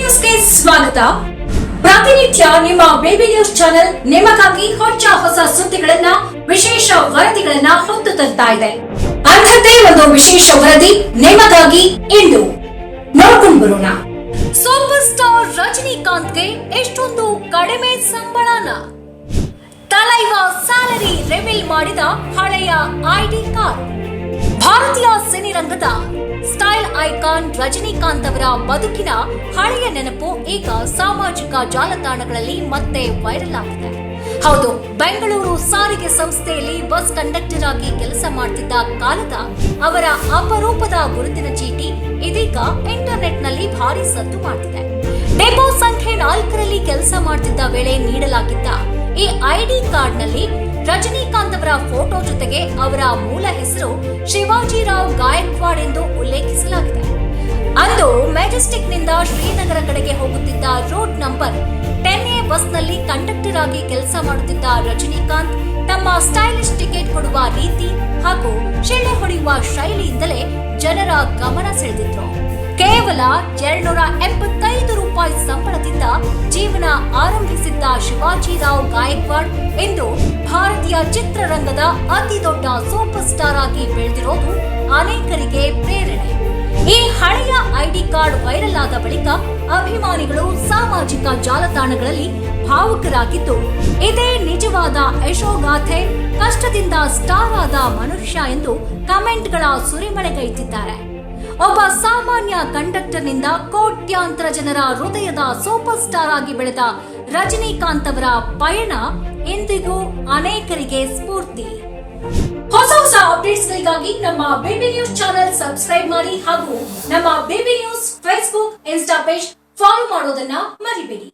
ನ್ಯೂಸ್ಗೆ ಸ್ವಾಗತ. ಪ್ರತಿನಿತ್ಯ ನಿಮ್ಮ ಬೇಬಿ ನ್ಯೂಸ್ ಚಾನೆಲ್ ನಿಮಗಾಗಿ ಹೊಸ ಸುದ್ದಿಗಳನ್ನ, ವಿಶೇಷ ವರದಿಗಳನ್ನ ಹೊತ್ತು ತರ್ತಾ ಇದೆ. ಅಂಥದ್ದೇ ಒಂದು ವಿಶೇಷ ವರದಿ ನಿಮಗಾಗಿ ಇಂದು ನೋಡ್ಕೊಂಡು ಬರೋಣ. ಸೂಪರ್ ಸ್ಟಾರ್ ರಜನಿಕಾಂತ್ಗೆ ಎಷ್ಟೊಂದು ಕಡಿಮೆ ಸಂಬಳನ? ತಲೈವ ಸ್ಯಾಲರಿ ರಿವೀಲ್ ಮಾಡಿದ ಹಳೆಯ ಐಡಿ ಕಾರ್ಡ್. ಭಾರತೀಯ ಸಿನಿರಂಗದ ಸ್ಟೈಲ್ ಐಕಾನ್ ರಜನಿಕಾಂತ್ ಅವರ ಬದುಕಿನ ಹಳೆಯ ನೆನಪು ಈಗ ಸಾಮಾಜಿಕ ಜಾಲತಾಣಗಳಲ್ಲಿ ಮತ್ತೆ ವೈರಲ್ ಆಗಿದೆ. ಹೌದು, ಬೆಂಗಳೂರು ಸಾರಿಗೆ ಸಂಸ್ಥೆಯಲ್ಲಿ ಬಸ್ ಕಂಡಕ್ಟರ್ ಆಗಿ ಕೆಲಸ ಮಾಡ್ತಿದ್ದ ಕಾಲದ ಅವರ ಅಪರೂಪದ ಗುರುತಿನ ಚೀಟಿ ಇದೀಗ ಇಂಟರ್ನೆಟ್ ನಲ್ಲಿ ಭಾರಿ ಸದ್ದು ಮಾಡ್ತಿದೆ. ಡೆಪೋ ಸಂಖ್ಯೆ 4ರಲ್ಲಿ ಕೆಲಸ ಮಾಡ್ತಿದ್ದ ವೇಳೆ ನೀಡಲಾಗಿದ್ದ ಈ ಐಡಿ ಕಾರ್ಡ್ ನಲ್ಲಿ ರಜನಿಕಾಂತ್ ಅವರ ಫೋಟೋ ಜೊತೆಗೆ ಅವರ ಮೂಲ ಹೆಸರು ಶಿವಾಜಿರಾವ್ ಗಾಯಕ್ವಾಡ್ ಎಂದು ಉಲ್ಲೇಖಿಸಲಾಗಿದೆ. ಅಂದು ಮೆಜೆಸ್ಟಿಕ್ ನಿಂದ ಶ್ರೀನಗರ ಕಡೆಗೆ ಹೋಗುತ್ತಿದ್ದ ರೋಡ್ ನಂಬರ್ 10A ಬಸ್ನಲ್ಲಿ ಕಂಡಕ್ಟರ್ ಆಗಿ ಕೆಲಸ ಮಾಡುತ್ತಿದ್ದ ರಜನಿಕಾಂತ್ ತಮ್ಮ ಸ್ಟೈಲಿಶ್ ಟಿಕೆಟ್ ಕೊಡುವ ರೀತಿ ಹಾಗೂ ಶಿಳ್ಳೆ ಹೊಡೆಯುವ ಶೈಲಿಯಿಂದಲೇ ಜನರ ಗಮನ ಸೆಳೆದಿದ್ರು. ಕೇವಲ 285 ರೂಪಾಯಿ ಸಂಬಳದಿಂದ ಜೀವನ ಆರಂಭಿಸಿದ್ದ ಶಿವಾಜಿರಾವ್ ಗಾಯಕ್ವಾಡ್ ಇಂದು ಭಾರತೀಯ ಚಿತ್ರರಂಗದ ಅತಿ ದೊಡ್ಡ ಸೂಪರ್ ಸ್ಟಾರ್ ಆಗಿ ಬೆಳೆದಿರೋದು ಅನೇಕರಿಗೆ ಪ್ರೇರಣೆ. ಈ ಹಳೆಯ ಐಡಿ ಕಾರ್ಡ್ ವೈರಲ್ ಆದ ಬಳಿಕ ಅಭಿಮಾನಿಗಳು ಸಾಮಾಜಿಕ ಜಾಲತಾಣಗಳಲ್ಲಿ ಭಾವುಕರಾಗಿದ್ದು, ಇದೇ ನಿಜವಾದ ಯಶೋಗಾಥೆ, ಕಷ್ಟದಿಂದ ಸ್ಟಾರ್ ಆದ ಮನುಷ್ಯ ಎಂದು ಕಮೆಂಟ್ಗಳ ಸುರಿಮಳೆಗೈದಿದ್ದಾರೆ. ಒಬ್ಬ ಸಾಮಾನ್ಯ ಕಂಡಕ್ಟರ್ನಿಂದ ಕೋಟ್ಯಾಂತರ ಜನರ ಹೃದಯದ ಸೂಪರ್ ಸ್ಟಾರ್ ಆಗಿ ಬೆಳೆದ ರಜನಿಕಾಂತ್ ಅವರ ಪಯಣ ಇಂದಿಗೂ ಅನೇಕರಿಗೆ ಸ್ಫೂರ್ತಿ. ಹೊಸ ಅಪ್ಡೇಟ್ಸ್ಗಳಿಗಾಗಿ ನಮ್ಮ ಬೇಬಿ ನ್ಯೂಸ್ ಚಾನೆಲ್ ಸಬ್ಸ್ಕ್ರೈಬ್ ಮಾಡಿ ಹಾಗೂ ನಮ್ಮ baby news Facebook, insta page follow ಮಾಡೋದನ್ನ ಮರಿಬೇಡಿ.